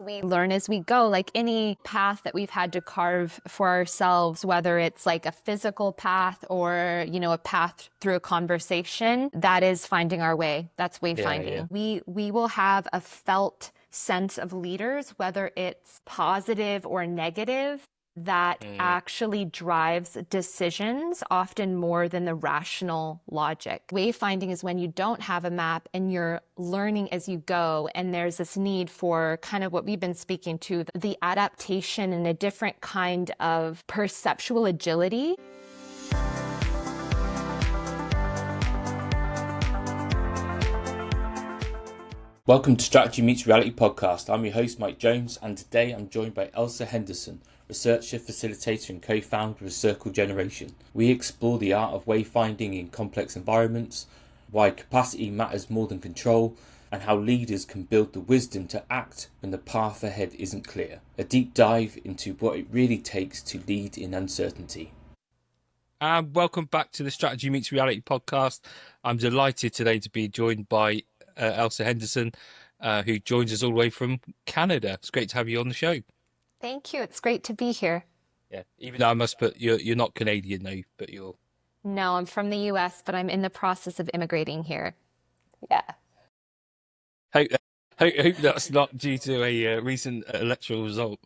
We learn as we go, like any path that we've had to carve for ourselves, whether it's like a physical path or, a path through a conversation, that is finding our way. That's Yeah. wayfinding. We will have a felt sense of leaders, whether it's positive or negative, that Mm. actually drives decisions often more than the rational logic. Wayfinding is when you don't have a map and you're learning as you go, and there's this need for kind of what we've been speaking to, the adaptation and a different kind of perceptual agility. Welcome to Strategy Meets Reality podcast. I'm your host, Mike Jones, and today I'm joined by Elsa Henderson, researcher, facilitator, and co-founder of Circle Generation. We explore the art of wayfinding in complex environments, why capacity matters more than control, and how leaders can build the wisdom to act when the path ahead isn't clear. A deep dive into what it really takes to lead in uncertainty. Welcome back to the Strategy Meets Reality podcast. I'm delighted today to be joined by Elsa Henderson, who joins us all the way from Canada. It's great to have you on the show. Thank you. It's great to be here. Yeah, even though I must put you're not Canadian though, but you're. No, I'm from the US, but I'm in the process of immigrating here. Yeah. Hope, hope that's not due to a recent electoral result.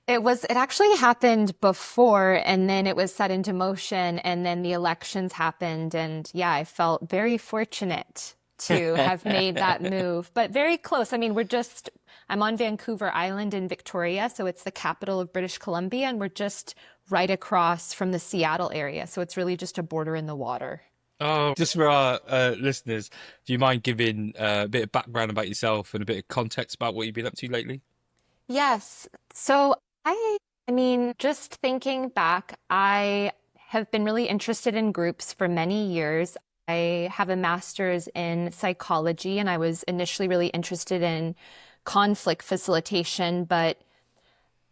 It actually happened before, and then it was set into motion, and then the elections happened. And yeah, I felt very fortunate to have made that move, but very close. I mean, I'm on Vancouver Island in Victoria, so it's the capital of British Columbia, and we're just right across from the Seattle area. So it's really just a border in the water. Oh, just for our listeners, do you mind giving a bit of background about yourself and a bit of context about what you've been up to lately? Yes. So I mean, just thinking back, I have been really interested in groups for many years. I have a master's in psychology, and I was initially really interested in conflict facilitation, but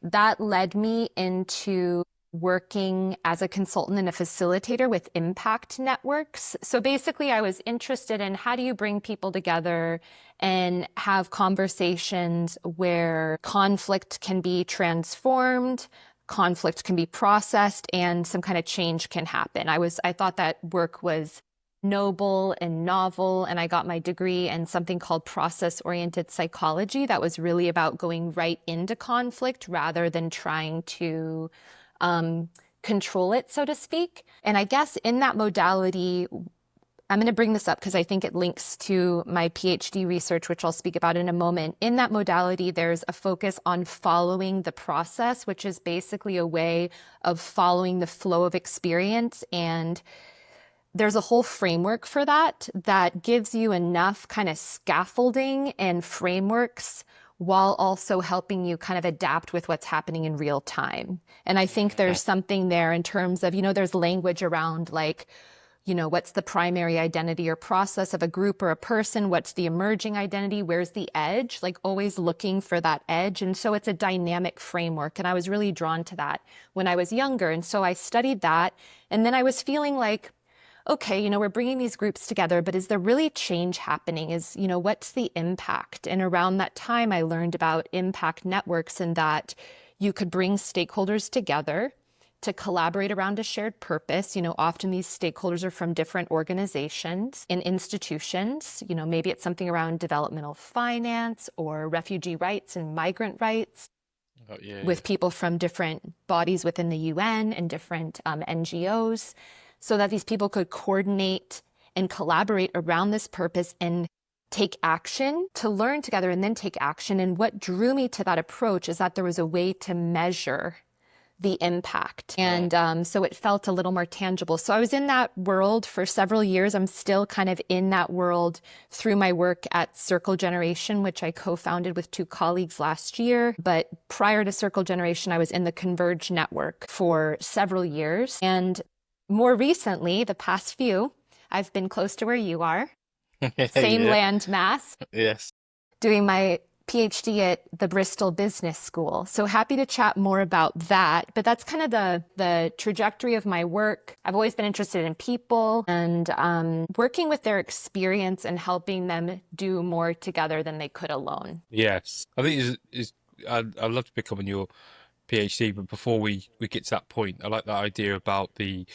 that led me into working as a consultant and a facilitator with impact networks. So basically, I was interested in how do you bring people together and have conversations where conflict can be transformed, conflict can be processed, and some kind of change can happen. I thought that work was noble and novel, and I got my degree in something called process-oriented psychology that was really about going right into conflict rather than trying to control it, so to speak. And I guess in that modality, I'm going to bring this up because I think it links to my PhD research, which I'll speak about in a moment. In that modality, there's a focus on following the process, which is basically a way of following the flow of experience. And there's a whole framework for that that gives you enough kind of scaffolding and frameworks while also helping you kind of adapt with what's happening in real time. And I think there's something there in terms of, there's language around like, what's the primary identity or process of a group or a person? What's the emerging identity? Where's the edge? Like always looking for that edge. And so it's a dynamic framework. And I was really drawn to that when I was younger. And so I studied that. And then I was feeling like, okay, we're bringing these groups together, but is there really change happening? What's the impact? And around that time, I learned about impact networks and that you could bring stakeholders together to collaborate around a shared purpose. Often these stakeholders are from different organizations and institutions. Maybe it's something around developmental finance or refugee rights and migrant rights. Oh, yeah. With people from different bodies within the UN and different NGOs, so that these people could coordinate and collaborate around this purpose and take action, to learn together and then take action. And what drew me to that approach is that there was a way to measure the impact. And so it felt a little more tangible. So I was in that world for several years. I'm still kind of in that world through my work at Circle Generation, which I co-founded with two colleagues last year. But prior to Circle Generation, I was in the Converge network for several years. And more recently, the past few, I've been close to where you are, same land mass. Yes. Doing my PhD at the Bristol Business School. So happy to chat more about that. But that's kind of the trajectory of my work. I've always been interested in people and working with their experience and helping them do more together than they could alone. Yes. I think it's I'd love to pick up on your PhD, but before we get to that point, I like that idea about the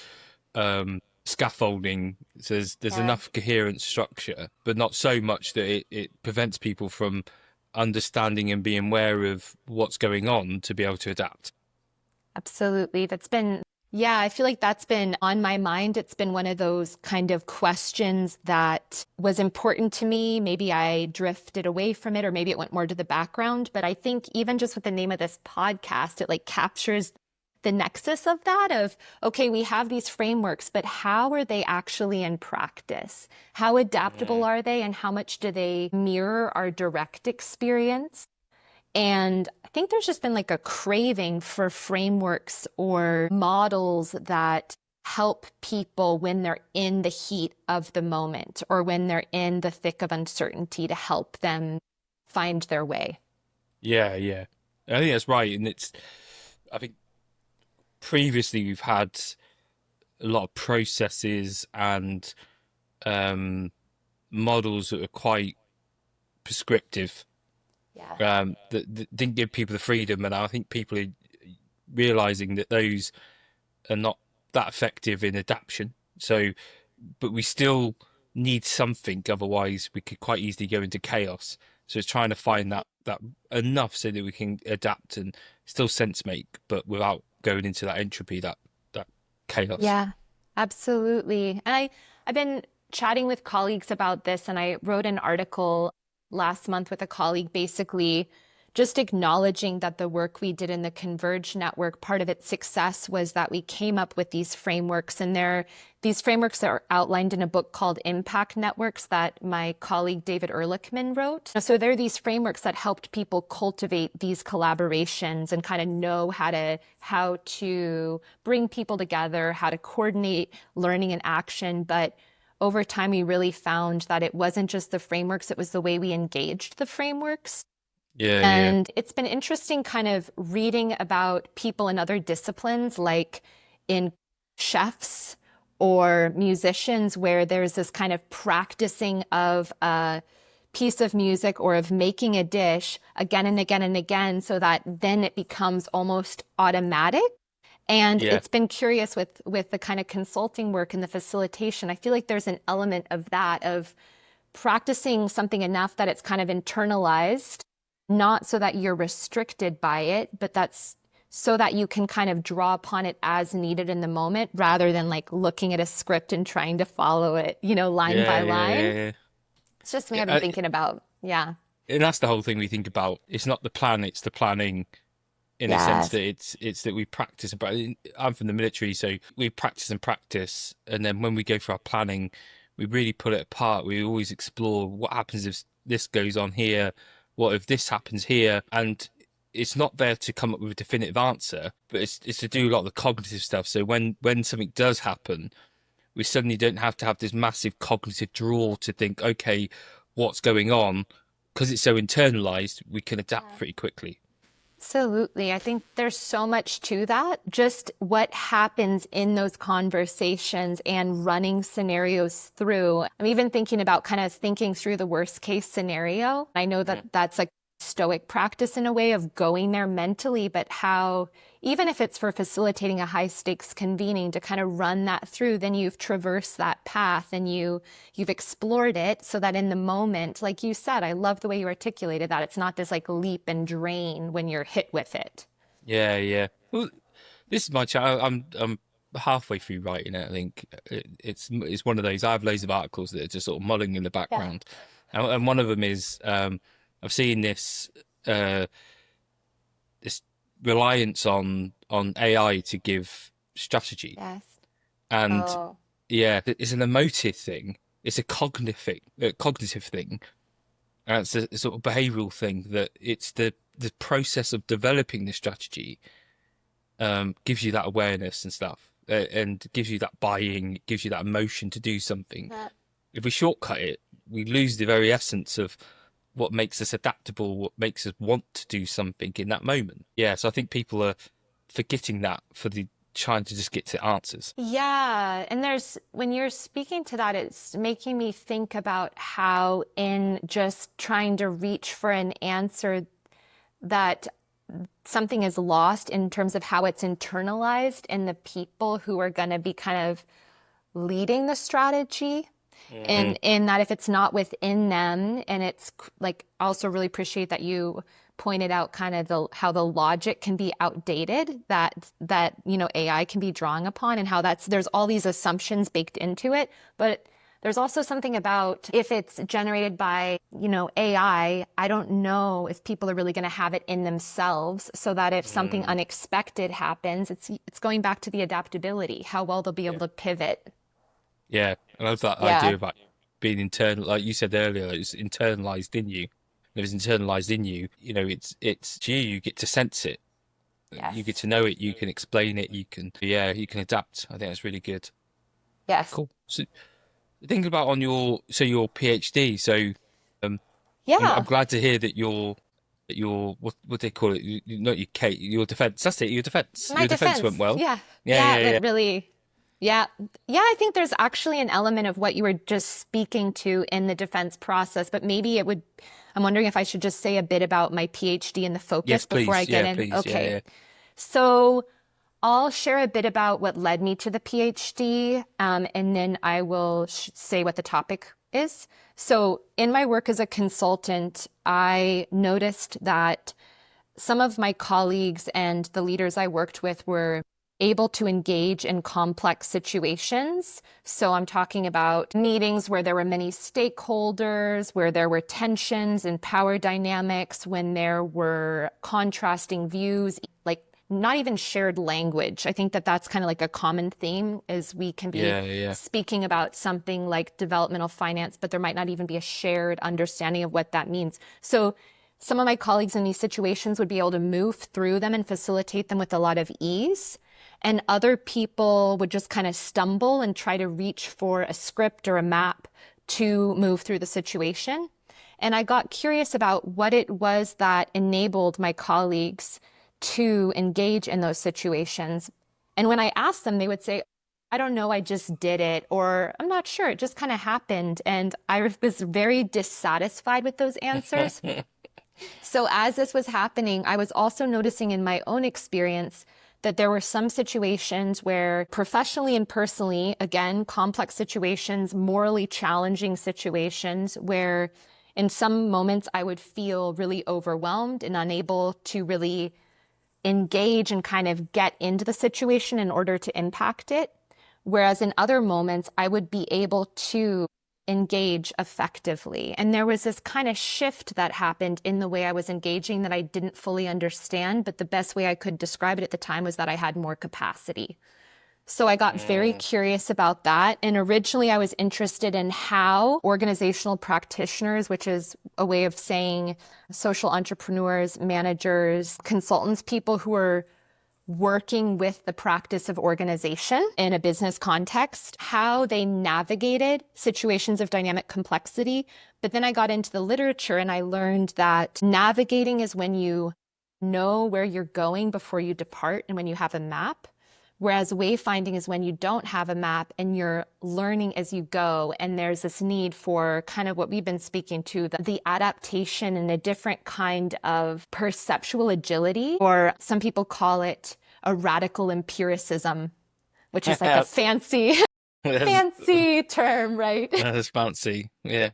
scaffolding. So there's Yeah. enough coherent structure, but not so much that it prevents people from understanding and being aware of what's going on to be able to adapt. Absolutely. Yeah, I feel like that's been on my mind. It's been one of those kind of questions that was important to me. Maybe I drifted away from it, or maybe it went more to the background. But I think even just with the name of this podcast, it like captures the nexus of that of, okay, we have these frameworks, but how are they actually in practice? How adaptable Mm. are they, and how much do they mirror our direct experience? And I think there's just been like a craving for frameworks or models that help people when they're in the heat of the moment or when they're in the thick of uncertainty to help them find their way. Yeah, yeah. I think that's right. And I think previously we've had a lot of processes and um, models that are quite prescriptive, Yeah. that didn't give people the freedom. And I think people are realizing that those are not that effective in adaptation. So, but we still need something, otherwise we could quite easily go into chaos. So it's trying to find that enough so that we can adapt and still sense make, but without going into that entropy, that chaos. Yeah, absolutely. I've been chatting with colleagues about this, and I wrote an article last month with a colleague basically just acknowledging that the work we did in the Converge network, part of its success was that we came up with these frameworks, and these frameworks are outlined in a book called Impact Networks that my colleague David Ehrlichman wrote. So there are these frameworks that helped people cultivate these collaborations and kind of know how to bring people together, how to coordinate learning and action. But over time, we really found that it wasn't just the frameworks, it was the way we engaged the frameworks. Yeah, yeah, And it's been interesting kind of reading about people in other disciplines, like in chefs or musicians, where there's this kind of practicing of a piece of music or of making a dish again and again and again, so that then it becomes almost automatic. And yeah, it's been curious with the kind of consulting work and the facilitation. I feel like there's an element of that, of practicing something enough that it's kind of internalized, not so that you're restricted by it, but that's so that you can kind of draw upon it as needed in the moment rather than like looking at a script and trying to follow it, line by yeah, yeah, line. yeah, It's just something yeah. I've been thinking about. Yeah. And that's the whole thing we think about. It's not the plan; it's the planning. In a sense Yes. that it's that we practice. But I'm from the military, so we practice and practice, and then when we go for our planning, we really pull it apart. We always explore what happens if this goes on here, what if this happens here, and it's not there to come up with a definitive answer, but it's to do a lot of the cognitive stuff. So when something does happen, we suddenly don't have to have this massive cognitive draw to think, okay, what's going on? Because it's so internalized, we can adapt pretty quickly. Absolutely. I think there's so much to that. Just what happens in those conversations and running scenarios through. I'm even thinking about kind of thinking through the worst case scenario. I know that that's like stoic practice in a way of going there mentally, but how, even if it's for facilitating a high stakes convening, to kind of run that through, then you've traversed that path and you've explored it so that in the moment, like you said, I love the way you articulated that. It's not this like leap and drain when you're hit with it. Yeah, yeah. Well, this is my channel. I'm halfway through writing it. I think it's one of those. I have loads of articles that are just sort of mulling in the Yeah. background, and one of them is I've seen uh, this reliance on AI to give strategy, Yes. and Oh, yeah, it's an emotive thing. It's a cognitive thing. And it's a sort of behavioral thing that it's the process of developing the strategy gives you that awareness and stuff, and gives you that buying, gives you that emotion to do something. that, If we shortcut it, we lose the very essence of what makes us adaptable, what makes us want to do something in that moment. Yeah, so I think people are forgetting that for the trying to just get to answers. yeah. And when you're speaking to that, it's making me think about how, in just trying to reach for an answer, that something is lost in terms of how it's internalized in the people who are going to be kind of leading the strategy. Mm. And in that if it's not within them, and it's like, I also really appreciate that you pointed out kind of how the logic can be outdated, that AI can be drawing upon, and how there's all these assumptions baked into it. But there's also something about if it's generated by, AI, I don't know if people are really going to have it in themselves, so that if something Mm. unexpected happens, it's going back to the adaptability, how well they'll be able Yeah. to pivot. Yeah. I love that Yeah. idea about being internal, like you said earlier, it's internalized in you. If it's internalized in you, it's you. You get to sense it. You get Yes. to know it. You can explain it. You can adapt. I think that's really good. Yes. Cool. So thinking about on your PhD. So um, I'm Yeah. glad to hear that your what they call it, not your Kate, your defense. That's it. Your defense. My Your defense went defense. well. Yeah. Yeah, Yeah, yeah, it yeah. went really, yeah. Yeah, I think there's actually an element of what you were just speaking to in the defense process, but maybe I'm wondering if I should just say a bit about my PhD and the Yes, focus before I please. get Yeah, in. please. Yeah, Okay. yeah. So I'll share a bit about what led me to the PhD, and then I will say what the topic is. So, in my work as a consultant, I noticed that some of my colleagues and the leaders I worked with were able to engage in complex situations. So I'm talking about meetings where there were many stakeholders, where there were tensions and power dynamics, when there were contrasting views, like not even shared language. I think that that's kind of like a common theme is we can be Yeah, yeah. speaking about something like developmental finance, but there might not even be a shared understanding of what that means. So some of my colleagues in these situations would be able to move through them and facilitate them with a lot of ease. And other people would just kind of stumble and try to reach for a script or a map to move through the situation. And I got curious about what it was that enabled my colleagues to engage in those situations. And when I asked them, they would say, I don't know, I just did it, or I'm not sure, it just kind of happened. And I was very dissatisfied with those answers. So, as this was happening, I was also noticing in my own experience that there were some situations where, professionally and personally, again, complex situations, morally challenging situations, where in some moments I would feel really overwhelmed and unable to really engage and kind of get into the situation in order to impact it. Whereas in other moments, I would be able to engage effectively. And there was this kind of shift that happened in the way I was engaging that I didn't fully understand. But the best way I could describe it at the time was that I had more capacity. So I got very Mm. curious about that. And originally, I was interested in how organizational practitioners, which is a way of saying social entrepreneurs, managers, consultants, people who are working with the practice of organization in a business context, how they navigated situations of dynamic complexity. But then I got into the literature and I learned that navigating is when you know where you're going before you depart and when you have a map. Whereas wayfinding is when you don't have a map and you're learning as you go. And there's this need for kind of what we've been speaking to, the adaptation and a different kind of perceptual agility, or some people call it a radical empiricism, which is like a fancy, That's, fancy term, right? that's fancy. Yeah.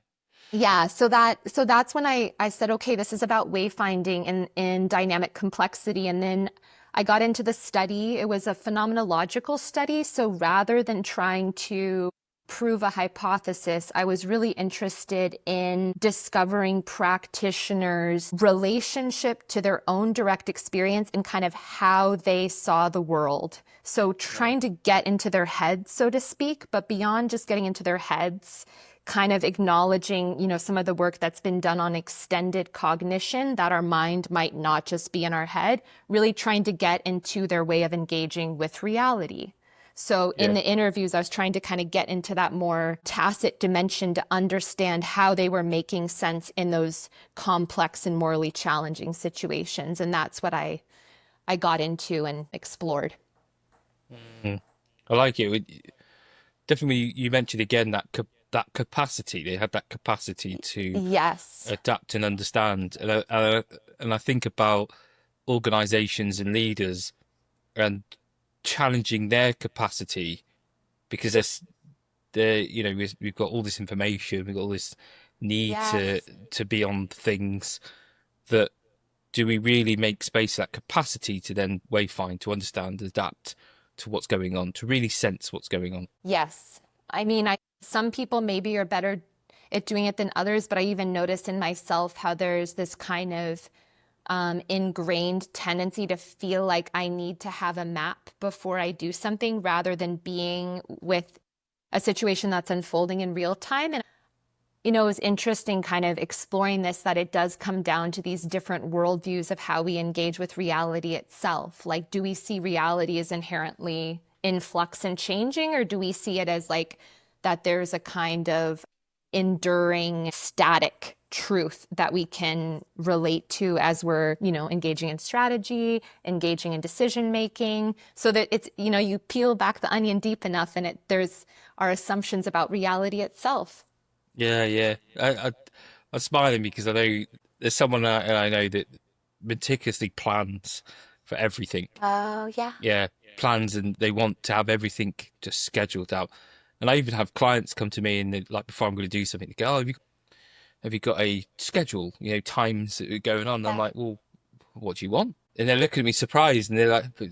Yeah, so that's when I said, okay, this is about wayfinding in dynamic complexity. And then I got into the study. It was a phenomenological study. So rather than trying to prove a hypothesis, I was really interested in discovering practitioners' relationship to their own direct experience and kind of how they saw the world. So Mm. trying to get into their heads, so to speak, but beyond just getting into their heads, kind of acknowledging, some of the work that's been done on extended cognition, that our mind might not just be in our head, really trying to get into their way of engaging with reality. So in Yeah. the interviews, I was trying to kind of get into that more tacit dimension to understand how they were making sense in those complex and morally challenging situations. And that's what I got into and explored. Mm. I like it. Definitely, you mentioned again that capacity. They had that capacity to Yes. adapt and understand. And I think about organizations and leaders and challenging their capacity because they're we've got all this information, we've got all this need to Yes. be on things that do we really make space for that capacity to then wayfind, to understand, adapt to what's going on, to really sense what's going on? Yes. I mean, some people maybe are better at doing it than others, but I even notice in myself how there's this kind of ingrained tendency to feel like I need to have a map before I do something rather than being with a situation that's unfolding in real time. And it was interesting kind of exploring this, that it does come down to these different worldviews of how we engage with reality itself. Like, do we see reality as inherently in flux and changing, or do we see it as like that there's a kind of enduring, static truth that we can relate to as we're, engaging in strategy, engaging in decision making, so that it's, you peel back the onion deep enough and there's our assumptions about reality itself. Yeah, yeah. I'm smiling because I know there's someone I know that meticulously plans for everything. Oh, yeah. Yeah, plans, and they want to have everything just scheduled out. And I even have clients come to me and they, like, before I'm going to do something, they go, "Oh, have you got a schedule? Times that are going on." And I'm Yeah. like, "Well, what do you want?" And they're looking at me surprised, and they're like, "But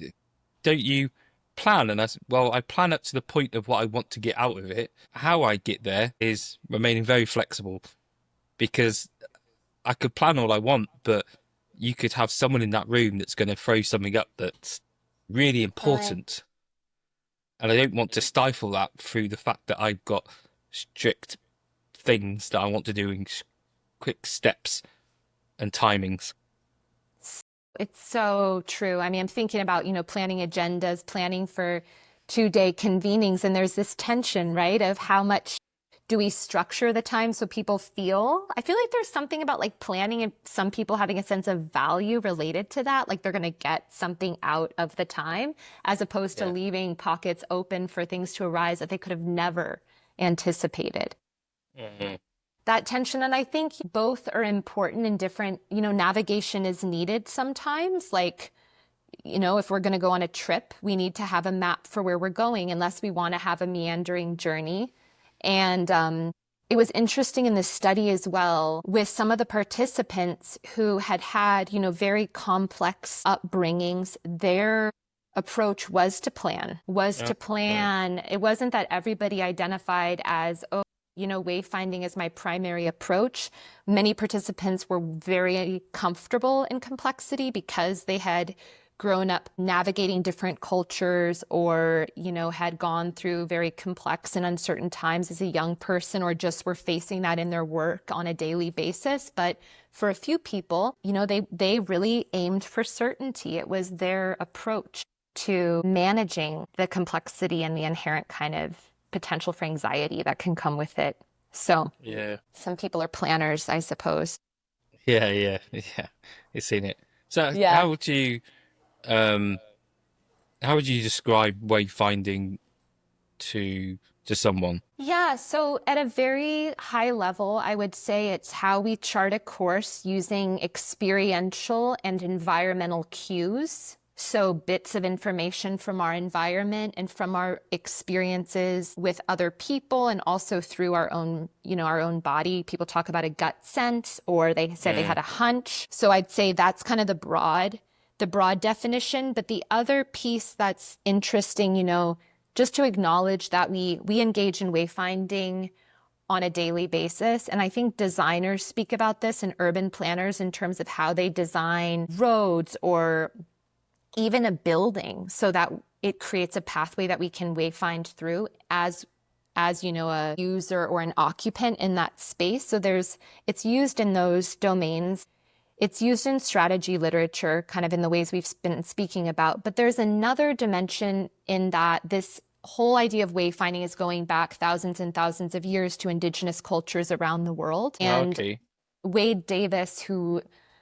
don't you plan?" And I said, "Well, I plan up to the point of what I want to get out of it. How I get there is remaining very flexible, because I could plan all I want, but you could have someone in that room that's going to throw something up that's really Totally. important. And I don't want to stifle that through the fact that I've got strict things that I want to do in quick steps and timings." It's so true. I mean, I'm thinking about, planning agendas, planning for 2-day convenings, and there's this tension, right, of how much do we structure the time so people feel? I feel like there's something about like planning and some people having a sense of value related to that, like they're going to get something out of the time, as opposed to Yeah. leaving pockets open for things to arise that they could have never anticipated. Mhm. That tension. And I think both are important in different, navigation is needed sometimes. Like, if we're going to go on a trip, we need to have a map for where we're going, unless we want to have a meandering journey. And it was interesting in this study as well with some of the participants who had, very complex upbringings. Their approach was to plan, Yeah. It wasn't that everybody identified as, oh, wayfinding is my primary approach. Many participants were very comfortable in complexity because they had grown up navigating different cultures, or, had gone through very complex and uncertain times as a young person, or just were facing that in their work on a daily basis. But for a few people, they really aimed for certainty. It was their approach to managing the complexity and the inherent kind of potential for anxiety that can come with it. So Yeah. some people are planners, I suppose. Yeah. Yeah. Yeah. You've seen it. So Yeah. um how would you describe wayfinding to someone? Yeah, so at a very high level, I would say it's how we chart a course using experiential and environmental cues. So bits of information from our environment and from our experiences with other people, and also through our own body. People talk about a gut sense, or they say they Mm. had a hunch. So I'd say that's kind of the broad definition. But the other piece that's interesting, just to acknowledge that we engage in wayfinding on a daily basis. And I think designers speak about this, and urban planners, in terms of how they design roads or even a building so that it creates a pathway that we can wayfind through as a user or an occupant in that space. So it's used in those domains. It's used in strategy literature, kind of in the ways we've been speaking about. But there's another dimension in that this whole idea of wayfinding is going back thousands and thousands of years to indigenous cultures around the world. Oh, And okay. Wade Davis,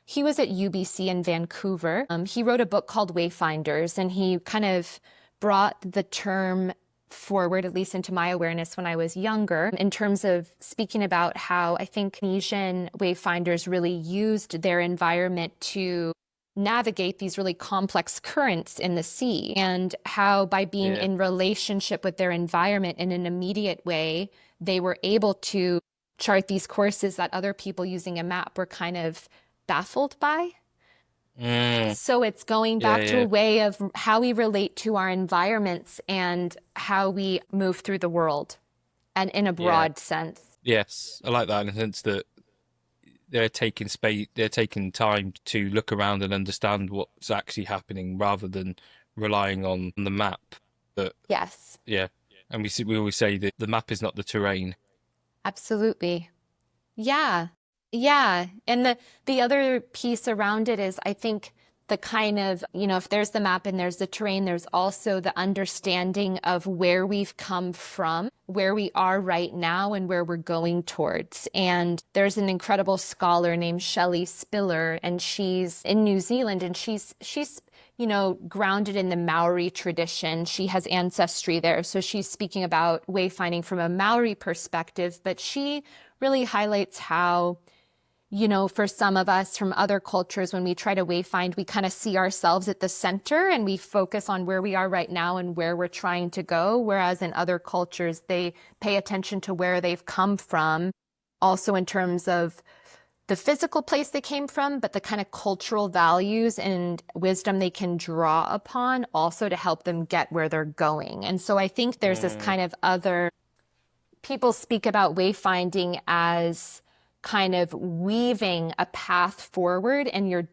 he was at UBC in Vancouver. He wrote a book called Wayfinders, and he kind of brought the term forward, at least into my awareness when I was younger, in terms of speaking about how I think Polynesian wayfinders really used their environment to navigate these really complex currents in the sea, and how by being Yeah. in relationship with their environment in an immediate way, they were able to chart these courses that other people using a map were kind of baffled by. Mm, So it's going yeah, back to a yeah, way of how we relate to our environments and how we move through the world, and in a yeah. broad sense. Yes, I like that in the sense that they're taking time to look around and understand what's actually happening rather than relying on the map. But Yes, yeah, and we always say that the map is not the terrain. absolutely. Yeah. Yeah. And the other piece around it is I think the kind of, if there's the map and there's the terrain, there's also the understanding of where we've come from, where we are right now, and where we're going towards. And there's an incredible scholar named Shelley Spiller, and she's in New Zealand, and she's grounded in the Maori tradition. She has ancestry there. So she's speaking about wayfinding from a Maori perspective, but she really highlights how, for some of us from other cultures, when we try to wayfind, we kind of see ourselves at the center and we focus on where we are right now and where we're trying to go. Whereas in other cultures, they pay attention to where they've come from, also in terms of the physical place they came from, but the kind of cultural values and wisdom they can draw upon also to help them get where they're going. And so I think there's this Mm, kind of other, people speak about wayfinding as kind of weaving a path forward, and you're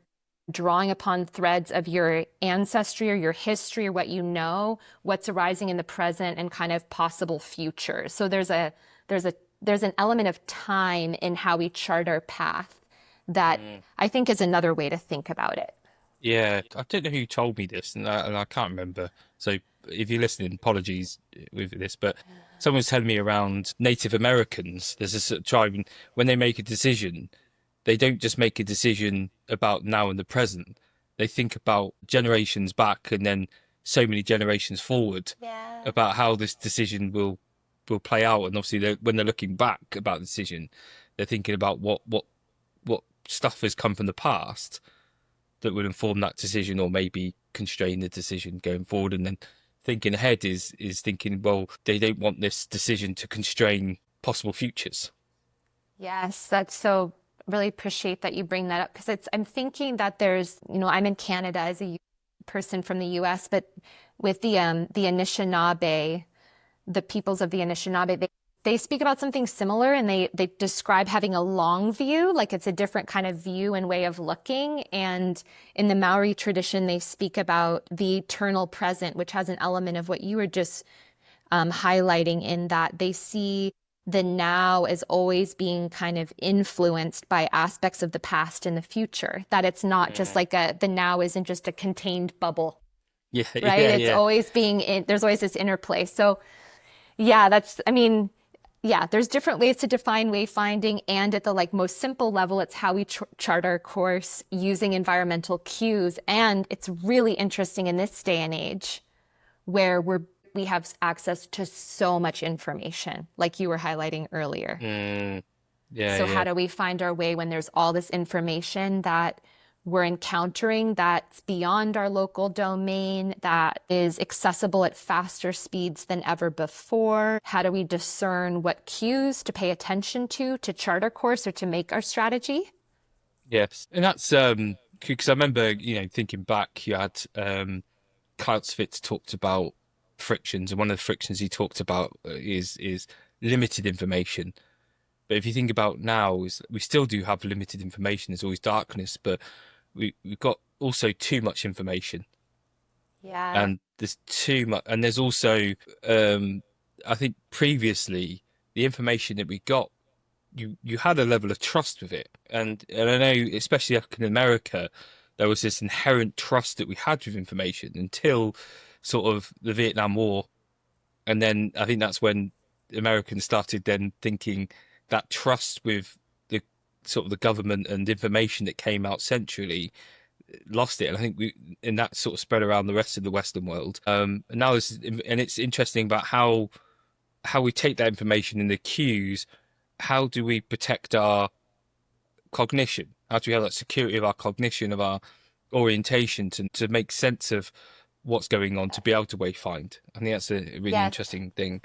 drawing upon threads of your ancestry or your history or what you know, what's arising in the present and kind of possible future. So there's an element of time in how we chart our path that mm. I think is another way to think about it. Yeah, I don't know who told me this, and I can't remember. So if you're listening, apologies with this, but someone was telling me around Native Americans. There's a sort of tribe, and when they make a decision, they don't just make a decision about now and the present. They think about generations back and then so many generations forward Yeah. about how this decision will play out. And obviously, when they're looking back about the decision, they're thinking about what stuff has come from the past that would inform that decision or maybe constrain the decision going forward. And then thinking ahead is thinking, well, they don't want this decision to constrain possible futures. Yes, that's so, really appreciate that you bring that up, because I'm thinking that there's, I'm in Canada as a person from the US, but with the Anishinaabe, the peoples of the Anishinaabe, they speak about something similar, and they describe having a long view, like it's a different kind of view and way of looking. And in the Maori tradition, they speak about the eternal present, which has an element of what you were just highlighting, in that they see the now as always being kind of influenced by aspects of the past and the future, that it's not just Mm. like the now isn't just a contained bubble, Yeah, right? yeah, It's yeah. always there's always this interplay. So yeah, I mean, yeah, there's different ways to define wayfinding, and at the like most simple level, it's how we chart our course using environmental cues. And it's really interesting in this day and age where we have access to so much information, like you were highlighting earlier. Mm, yeah, So how yeah. do we find our way when there's all this information that we're encountering that's beyond our local domain, that is accessible at faster speeds than ever before? How do we discern what cues to pay attention to chart our course or to make our strategy? Yes. And that's because I remember, thinking back, you had Clausewitz talked about frictions, and one of the frictions he talked about is limited information. But if you think about now, is we still do have limited information. There's always darkness, but we've got also too much information, Yeah. and there's too much, and there's also I think previously the information that we got, you had a level of trust with it, and I know especially like in America, there was this inherent trust that we had with information until sort of the Vietnam War, and then I think that's when Americans started then thinking that trust with the sort of the government and information that came out centrally, lost it. And I think and that sort of spread around the rest of the Western world. And now it's interesting about how we take that information in the cues. How do we protect our cognition? How do we have that security of our cognition, of our orientation to make sense of what's going on, to be able to wayfind? I think that's a really Yes. interesting thing.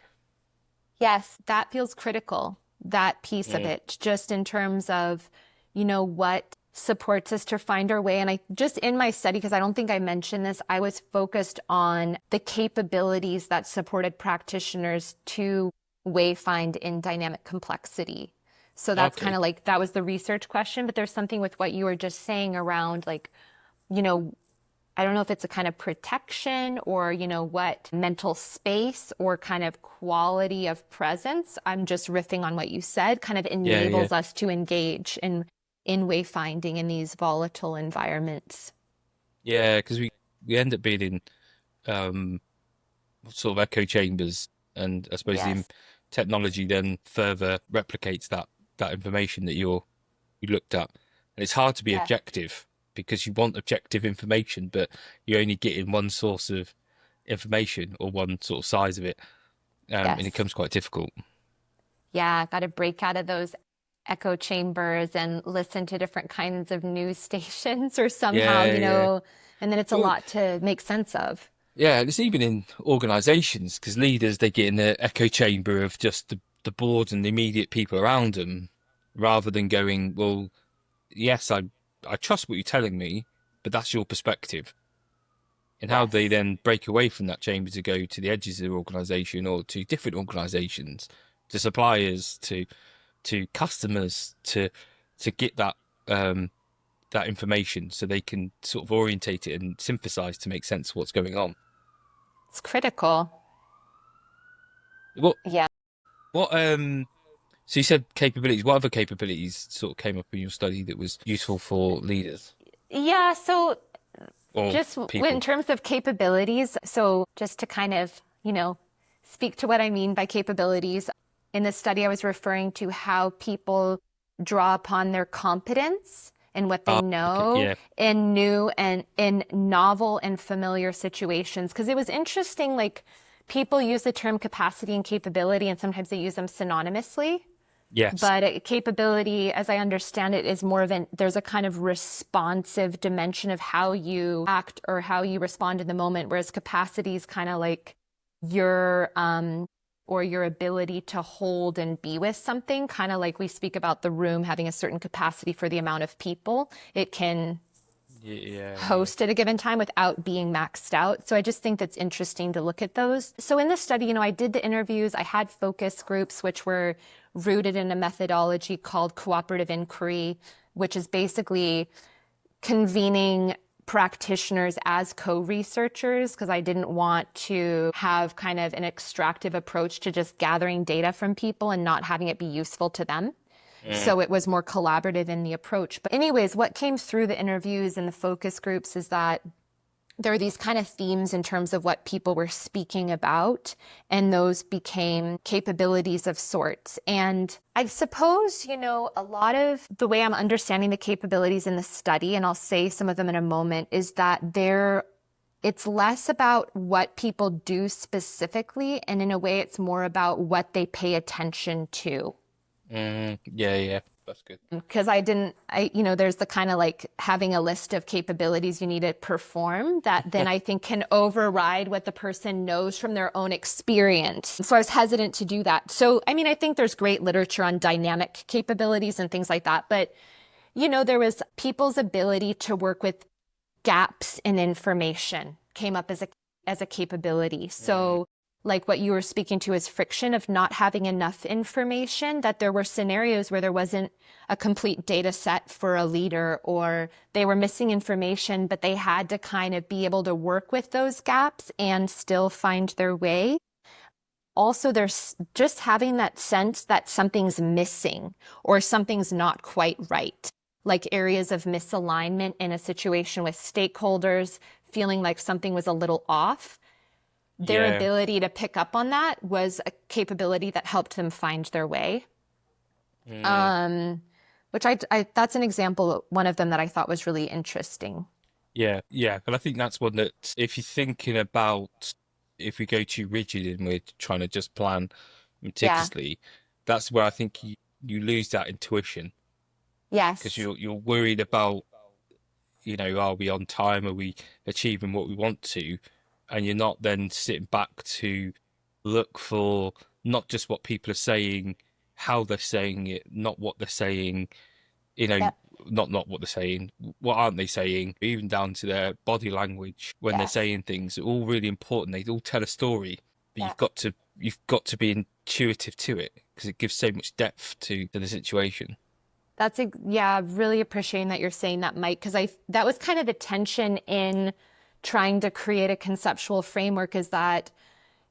Yes, that feels critical, that piece of Mm. it, just in terms of, what supports us to find our way. And I just in my study, because I don't think I mentioned this, I was focused on the capabilities that supported practitioners to wayfind in dynamic complexity. So that's kind Okay. of like that was the research question, but there's something with what you were just saying around like, you know, I don't know if it's a kind of protection or, what mental space or kind of quality of presence. I'm just riffing on what you said, kind of Yeah, yeah. enables us to engage in wayfinding in these volatile environments. Yeah, because we end up being in um sort of echo chambers, and I suppose the Yes, technology then further replicates that information that you looked at. And it's hard to be yeah, objective because you want objective information, but you're only getting one source of information or one sort of size of it, and it yes. becomes quite difficult. Yeah, got to break out of those echo chambers and listen to different kinds of news stations or somehow, Yeah, yeah. and then it's a Well, lot to make sense of. yeah, and it's even in organizations because leaders they get in the echo chamber of just the board and the immediate people around them, rather than going, well, yes, I trust what you're telling me, but that's your perspective. And how they Yes. then break away from that chamber to go to the edges of the organization or to different organizations, to suppliers, to customers, to get um that information so they can sort of orientate it and synthesize to make sense of what's going on. It's critical. What Yeah. what so you said capabilities. What other capabilities sort of came up in your study that was useful for leaders Yeah, so or just in people? terms of capabilities, so just to kind of, speak to what I mean by capabilities, in the study, I was referring to how people draw upon their competence and what they Okay, know yeah. in new and in novel and familiar situations. Because it was interesting, like people use the term capacity and capability, and sometimes they use them synonymously. Yes. But a capability, as I understand it, is more of there's a kind of responsive dimension of how you act or how you respond in the moment, whereas capacity is kind of like your, or your ability to hold and be with something, kind of like we speak about the room having a certain capacity for the amount of people it can Yeah, yeah. host at a given time without being maxed out. So I just think that's interesting to look at those. So in this study, I did the interviews, I had focus groups, which were rooted in a methodology called cooperative inquiry, which is basically convening practitioners as co-researchers because I didn't want to have kind of an extractive approach to just gathering data from people and not having it be useful to them. Mm. So it was more collaborative in the approach. But anyways, what came through the interviews and the focus groups is that there are these kind of themes in terms of what people were speaking about, and those became capabilities of sorts. And I suppose, a lot of the way I'm understanding the capabilities in the study, and I'll say some of them in a moment, is that it's less about what people do specifically, and in a way, it's more about what they pay attention to. Yeah, yeah. That's good. Because there's the kind of like having a list of capabilities you need to perform that then I think can override what the person knows from their own experience. So I was hesitant to do that. So, I think there's great literature on dynamic capabilities and things like that. But, there was people's ability to work with gaps in information came up as a capability. Mm. So like what you were speaking to is friction of not having enough information, that there were scenarios where there wasn't a complete data set for a leader or they were missing information, but they had to kind of be able to work with those gaps and still find their way. Also, there's just having that sense that something's missing or something's not quite right, like areas of misalignment in a situation with stakeholders, feeling like something was a little off. Their Yeah. ability to pick up on that was a capability that helped them find their way. Mm. Um, which that's an example, one of them that I thought was really interesting. Yeah. And I think that's one that if you're thinking about if we go too rigid and we're trying to just plan Yeah. meticulously, that's where I think you lose that intuition because Yes. you're worried about, are we on time? Are we achieving what we want to? And you're not then sitting back to look for not just what people are saying, how they're saying it, not what they're saying, you know, Yep. not what they're saying, what aren't they saying, even down to their body language when they're Yes. saying things, are all really important. They all tell a story, but Yeah. you've got to be intuitive to it because it gives so much depth to the situation. Yeah, really appreciating that you're saying that, Mike, because that was kind of the tension in trying to create a conceptual framework is that,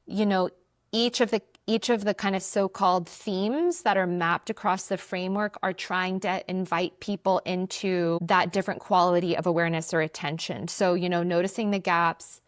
you know, each of the kind of so-called themes that are mapped across the framework are trying to invite people into that different quality of awareness or attention. So, noticing the gaps,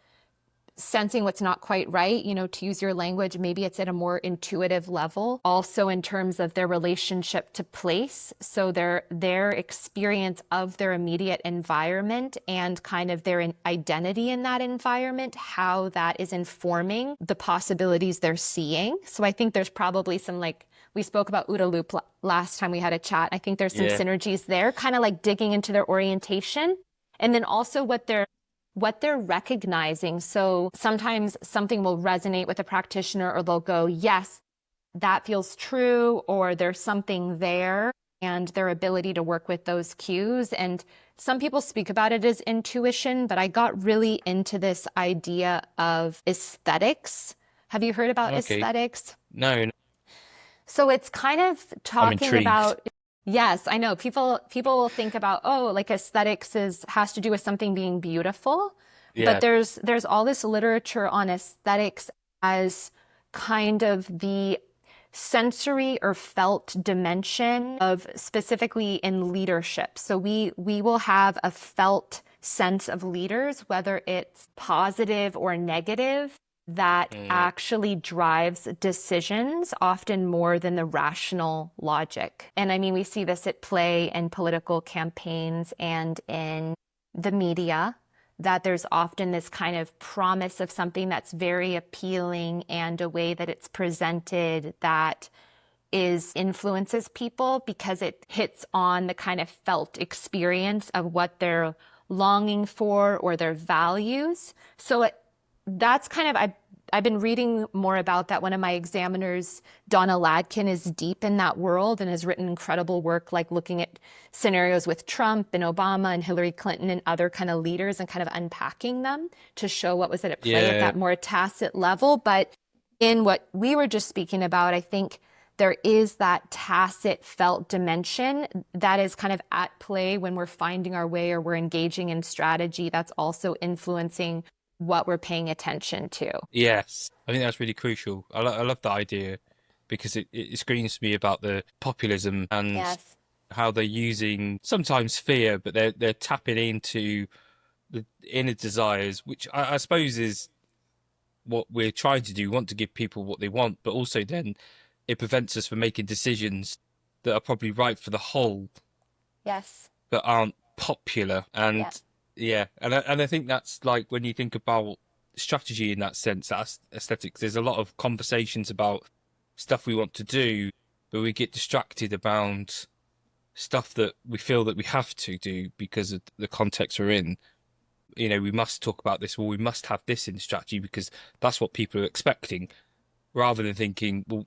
sensing what's not quite right, to use your language, maybe it's at a more intuitive level. Also in terms of their relationship to place, so their experience of their immediate environment and kind of their identity in that environment, how that is informing the possibilities they're seeing. So I think there's probably some like we spoke about OODA loop last time we had a chat. I think there's some Yeah, synergies there, kind of like digging into their orientation and then also what they're recognizing. So sometimes something will resonate with a practitioner or they'll go, yes, that feels true, or there's something there, and their ability to work with those cues. And some people speak about it as intuition, but I got really into this idea of aesthetics. Have you heard about okay. aesthetics? No, So it's kind of I'm talking intrigued. about, yes, I know people will think about, oh, like aesthetics has to do with something being beautiful, but Yeah. there's all this literature on aesthetics as kind of the sensory or felt dimension of specifically in leadership. So we will have a felt sense of leaders, whether it's positive or negative, that Mm, actually drives decisions often more than the rational logic. And I mean, we see this at play in political campaigns and in the media, that there's often this kind of promise of something that's very appealing and a way that it's presented that is influences people because it hits on the kind of felt experience of what they're longing for or their values. So that's kind of I've been reading more about that. One of my examiners, Donna Ladkin, is deep in that world and has written incredible work, like looking at scenarios with Trump and Obama and Hillary Clinton and other kind of leaders and kind of unpacking them to show what was at play at yeah, that more tacit level. But in what we were just speaking about, I think there is that tacit felt dimension that is kind of at play when we're finding our way or we're engaging in strategy that's also influencing what we're paying attention to. yes. I think that's really crucial. I love that idea because it screams to me about the populism and Yes. how they're using sometimes fear, but they're tapping into the inner desires, which I suppose is what we're trying to do. We want to give people what they want, but also then it prevents us from making decisions that are probably right for the whole, Yes. but aren't popular. And Yeah. yeah, and I think that's like when you think about strategy in that sense, that's aesthetics. There's a lot of conversations about stuff we want to do, but we get distracted about stuff that we feel that we have to do because of the context we're in. We must talk about this, or we must have this in strategy because that's what people are expecting, rather than thinking, well,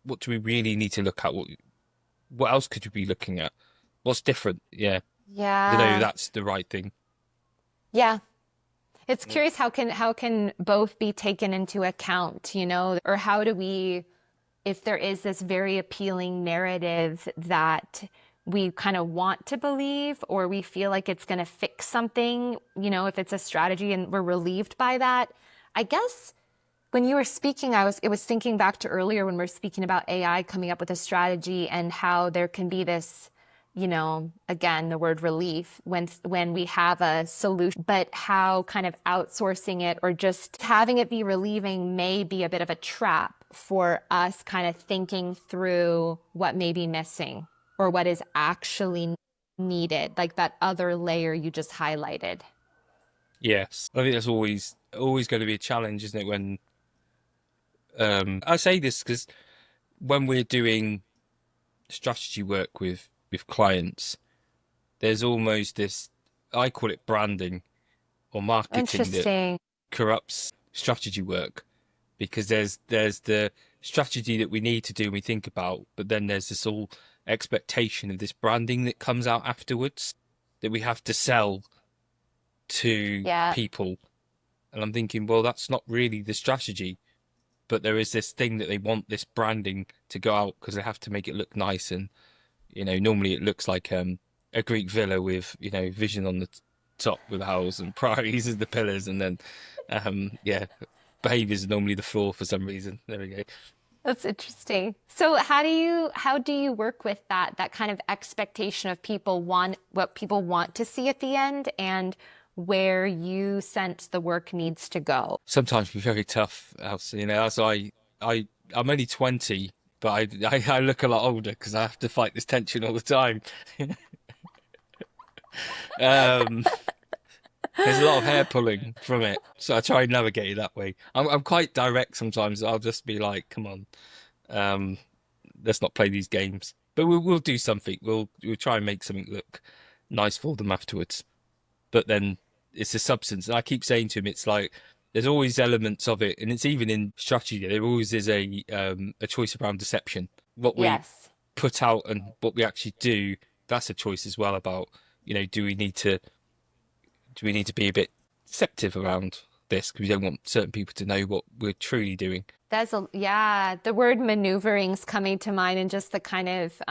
what do we really need to look at? What else could you be looking at? What's different? Yeah, I don't know if Yeah. that's the right thing. Yeah. It's Mm. curious how can both be taken into account, or how do we, if there is this very appealing narrative that we kind of want to believe or we feel like it's going to fix something, if it's a strategy and we're relieved by that. I guess when you were speaking, it was thinking back to earlier when we are speaking about AI coming up with a strategy and how there can be this, again, the word relief when we have a solution, but how kind of outsourcing it or just having it be relieving may be a bit of a trap for us kind of thinking through what may be missing or what is actually needed, like that other layer you just highlighted. Yes, I think that's always going to be a challenge, isn't it? When I say this because when we're doing strategy work with clients, there's almost this, I call it branding or marketing, that Interesting. corrupts strategy work, because there's the strategy that we need to do and we think about, but then there's this all expectation of this branding that comes out afterwards that we have to sell to Yeah. people. And I'm thinking, well, that's not really the strategy, but there is this thing that they want this branding to go out because they have to make it look nice. And normally it looks like a Greek villa with vision on the top with owls and priorities as the pillars, and then yeah, behaviors are normally the floor for some reason. There we go. That's interesting. So how do you work with that kind of expectation of what people want to see at the end and where you sense the work needs to go? Sometimes be very tough, Elsa. As I'm only 20, but I look a lot older because I have to fight this tension all the time. Um, there's a lot of hair pulling from it, so I try and navigate it that way. I'm quite direct sometimes. I'll just be like, "Come on, um, let's not play these games." But we'll do something. We'll try and make something look nice for them afterwards. But then it's the substance. And I keep saying to him, it's like there's always elements of it, and it's even in strategy. There always is a choice around deception. What we Yes. put out and what we actually do, that's a choice as well about, do we need to be a bit deceptive around this because we don't want certain people to know what we're truly doing. Yeah, the word maneuvering's coming to mind and just the kind of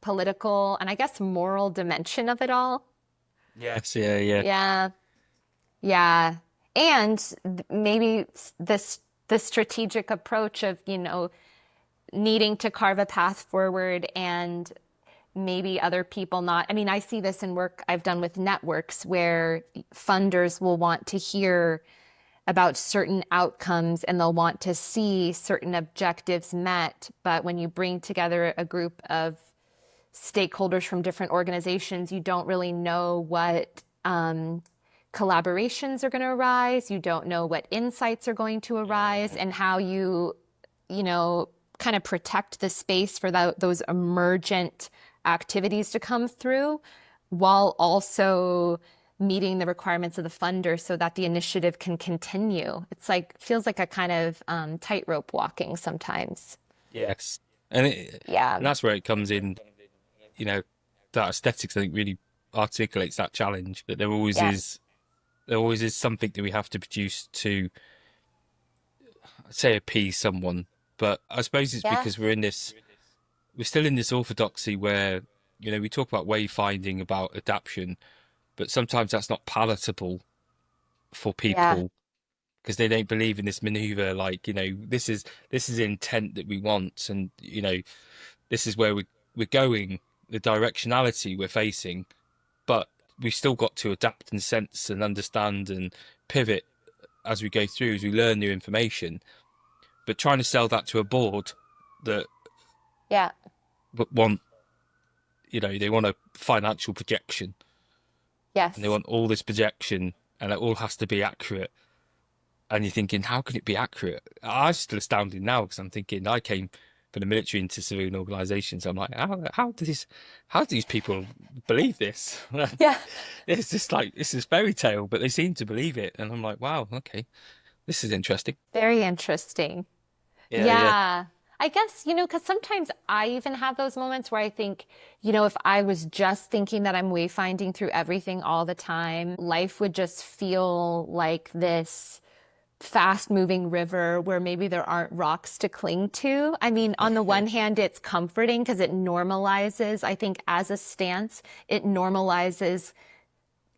political and I guess moral dimension of it all. Yes, yeah, yeah. Yeah. Yeah. And maybe the strategic approach of, needing to carve a path forward and maybe other people not. I mean, I see this in work I've done with networks where funders will want to hear about certain outcomes and they'll want to see certain objectives met. But when you bring together a group of stakeholders from different organizations, you don't really know what collaborations are going to arise. You don't know what insights are going to arise and how you know, kind of protect the space for those emergent activities to come through while also meeting the requirements of the funder so that the initiative can continue. It's like, feels like a kind of tightrope walking sometimes. Yes. And it, Yeah. and that's where it comes in, you know, that aesthetics I think really articulates that challenge, that Yeah. there always is something that we have to produce to say appease someone. But I suppose it's Yeah. because we're still in this orthodoxy where, we talk about wayfinding, about adaptation, but sometimes that's not palatable for Yeah. people because they don't believe in this maneuver. Like, this is intent that we want, and this is where we're going, the directionality we're facing, but we've still got to adapt and sense and understand and pivot as we go through, as we learn new information. But trying to sell that to a board that Yeah. want, they want a financial projection and they Yes. want all this projection and it all has to be accurate. And you're thinking, how can it be accurate? I'm still astounded now because I'm thinking I came from the military into civilian organisations. I'm like, how do these people believe this? Yeah. It's just like this is fairy tale, but they seem to believe it, and I'm like, wow, okay, this is interesting. Very interesting. Yeah, yeah, Yeah. I guess, because sometimes I even have those moments where I think, if I was just thinking that I'm wayfinding through everything all the time, life would just feel like this fast moving river where maybe there aren't rocks to cling to. I mean, on the one hand, it's comforting because it normalizes, I think, as a stance, it normalizes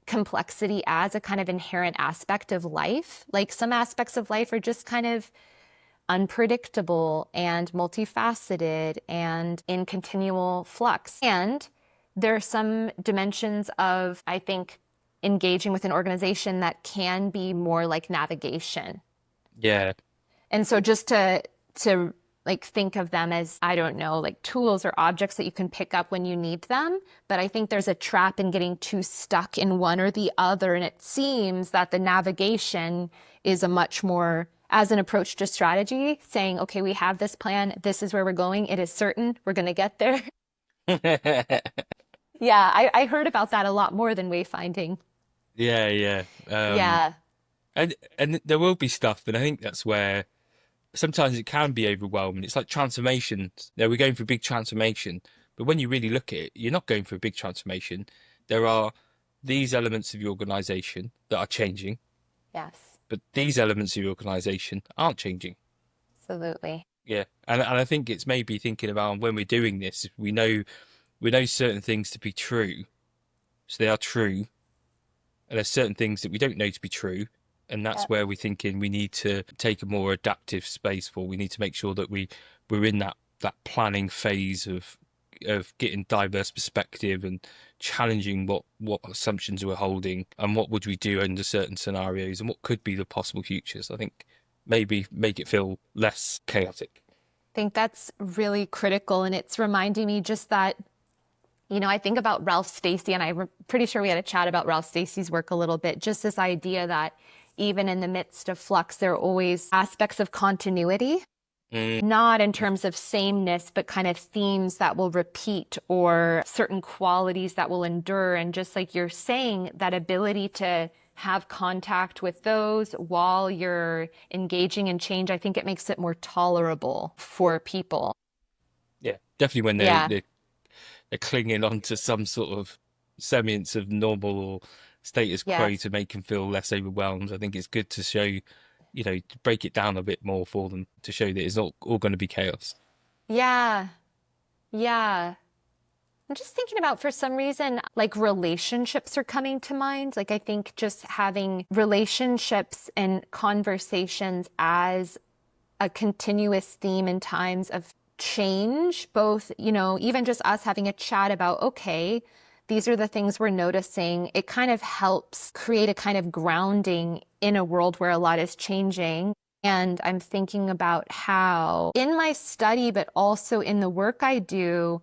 complexity as a kind of inherent aspect of life. Like some aspects of life are just kind of unpredictable and multifaceted and in continual flux. And there are some dimensions of, I think, engaging with an organization that can be more like navigation. yeah, And so just to like think of them as, I don't know, like tools or objects that you can pick up when you need them. But I think there's a trap in getting too stuck in one or the other. And it seems that the navigation is a much more, as an approach to strategy, saying, okay, we have this plan. This is where we're going. It is certain we're going to get there. Yeah, I heard about that a lot more than wayfinding. Yeah, yeah. Yeah, And there will be stuff, but I think that's where sometimes it can be overwhelming. It's like transformations. Now we're going for a big transformation, but when you really look at it, you're not going for a big transformation. There are these elements of your organization that are changing, yes, but these elements of your organization aren't changing. absolutely. Yeah. And I think it's maybe thinking about when we're doing this, we know certain things to be true, so they are true, and there's certain things that we don't know to be true, and that's Yep. where we're thinking we need to take a more adaptive space for. We need to make sure that we're in that planning phase of getting diverse perspective and challenging what assumptions we're holding and what would we do under certain scenarios and what could be the possible futures. I think maybe make it feel less chaotic. Think that's really critical. And it's reminding me just that, I think about Ralph Stacey, and I'm pretty sure we had a chat about Ralph Stacey's work a little bit, just this idea that even in the midst of flux, there are always aspects of continuity, Mm, not in terms of sameness, but kind of themes that will repeat or certain qualities that will endure. And just like you're saying, that ability to have contact with those while you're engaging in change, I think it makes it more tolerable for people. yeah, definitely when Yeah. they're clinging on to some sort of semblance of normal or status quo Yes. to make them feel less overwhelmed. I think it's good to show, to break it down a bit more for them to show that it's not all going to be chaos. Yeah. Yeah. I'm just thinking about for some reason, like relationships are coming to mind. Like I think just having relationships and conversations as a continuous theme in times of change, both, even just us having a chat about, okay, these are the things we're noticing. It kind of helps create a kind of grounding in a world where a lot is changing. And I'm thinking about how in my study, but also in the work I do,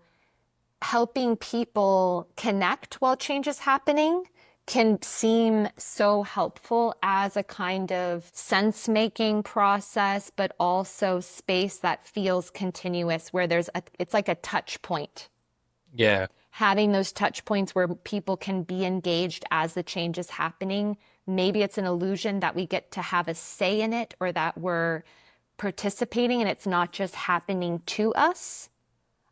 helping people connect while change is happening can seem so helpful as a kind of sense making process, but also space that feels continuous where it's like a touch point. Yeah, Having those touch points where people can be engaged as the change is happening. Maybe it's an illusion that we get to have a say in it or that we're participating and it's not just happening to us.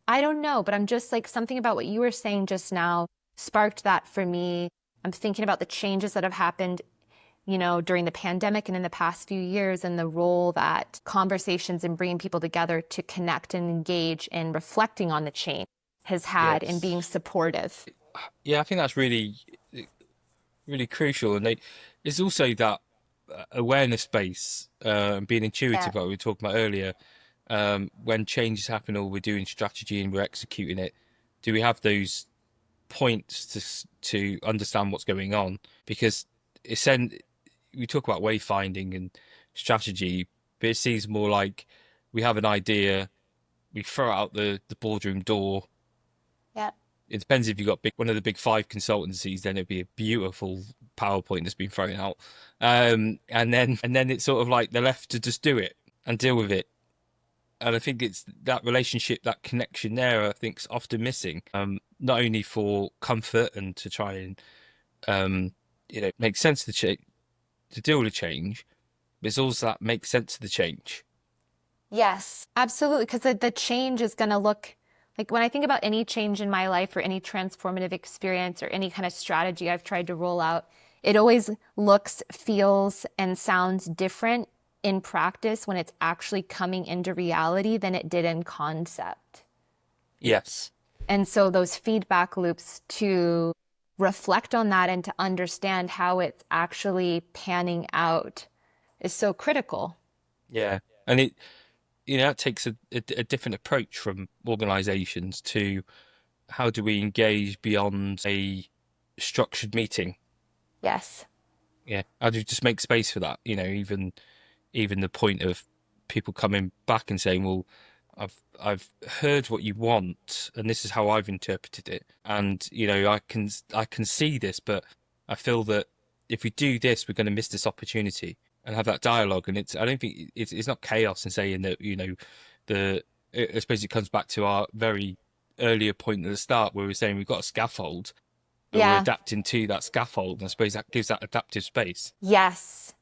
I don't know, but I'm just like something about what you were saying just now sparked that for me. I'm thinking about the changes that have happened, during the pandemic and in the past few years and the role that conversations and bringing people together to connect and engage in reflecting on the change has had in being yes. supportive. Yeah, I think that's really, really crucial. And there's also that awareness space and being Yeah. intuitive, like we were talking about earlier. When changes happen or we're doing strategy and we're executing it, do we have those points to understand what's going on? Because it's then we talk about wayfinding and strategy, but it seems more like we have an idea, we throw it out the boardroom door. Yeah. It depends if you've got one of the big five consultancies, then it'd be a beautiful PowerPoint that's been thrown out. And then it's sort of like they're left to just do it and deal with it. And I think it's that relationship, that connection there, I think is often missing. Not only for comfort and to try and make sense of the change, to deal with change, but it's also that makes sense of the change. Yes, absolutely. Because the change is going to look like when I think about any change in my life or any transformative experience or any kind of strategy I've tried to roll out, it always looks, feels, and sounds different in practice when it's actually coming into reality than it did in concept. Yes. And so those feedback loops to reflect on that and to understand how it's actually panning out is so critical. Yeah. And that takes a different approach from organizations to how do we engage beyond a structured meeting? Yes. Yeah. How do you just make space for that? Even the point of people coming back and saying, well, I've heard what you want, and this is how I've interpreted it. And I can see this, but I feel that if we do this, we're going to miss this opportunity and have that dialogue. And I don't think it's not chaos in saying that the I suppose it comes back to our very earlier point at the start where we were saying we've got a scaffold, but we're Yeah. adapting to that scaffold. And I suppose that gives that adaptive space. Yes.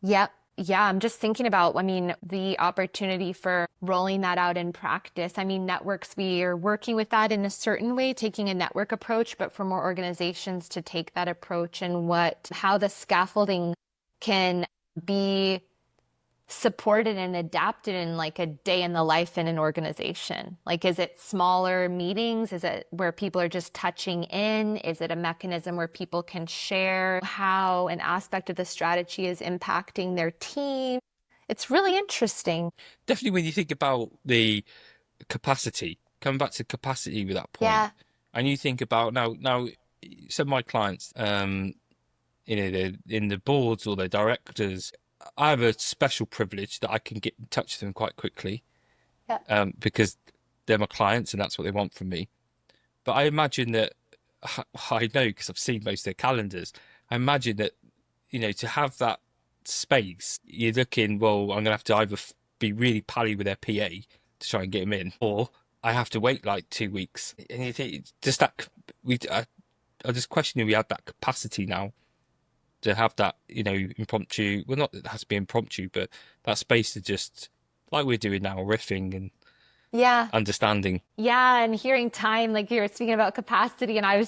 Yep. Yeah, I'm just thinking about, I mean, the opportunity for rolling that out in practice. I mean, networks, we are working with that in a certain way, taking a network approach, but for more organizations to take that approach and how the scaffolding can be supported and adapted in like a day in the life in an organization? Like, is it smaller meetings? Is it where people are just touching in? Is it a mechanism where people can share how an aspect of the strategy is impacting their team? It's really interesting. Definitely when you think about the capacity, coming back to capacity with that point, Yeah. and you think about now some of my clients, they're in the boards or their directors. I have a special privilege that I can get in touch with them quite quickly, Yeah. because they're my clients and that's what they want from me. But I imagine that I know because I've seen most of their calendars. I imagine that to have that space, you're looking, well, I'm gonna have to either be really pally with their PA to try and get them in, or I have to wait like 2 weeks. And you think just that I just question if we have that capacity now to have that, impromptu. Well, not that it has to be impromptu, but that space to just like we're doing now, riffing and Yeah. understanding. Yeah, and hearing time, like you were speaking about capacity, and I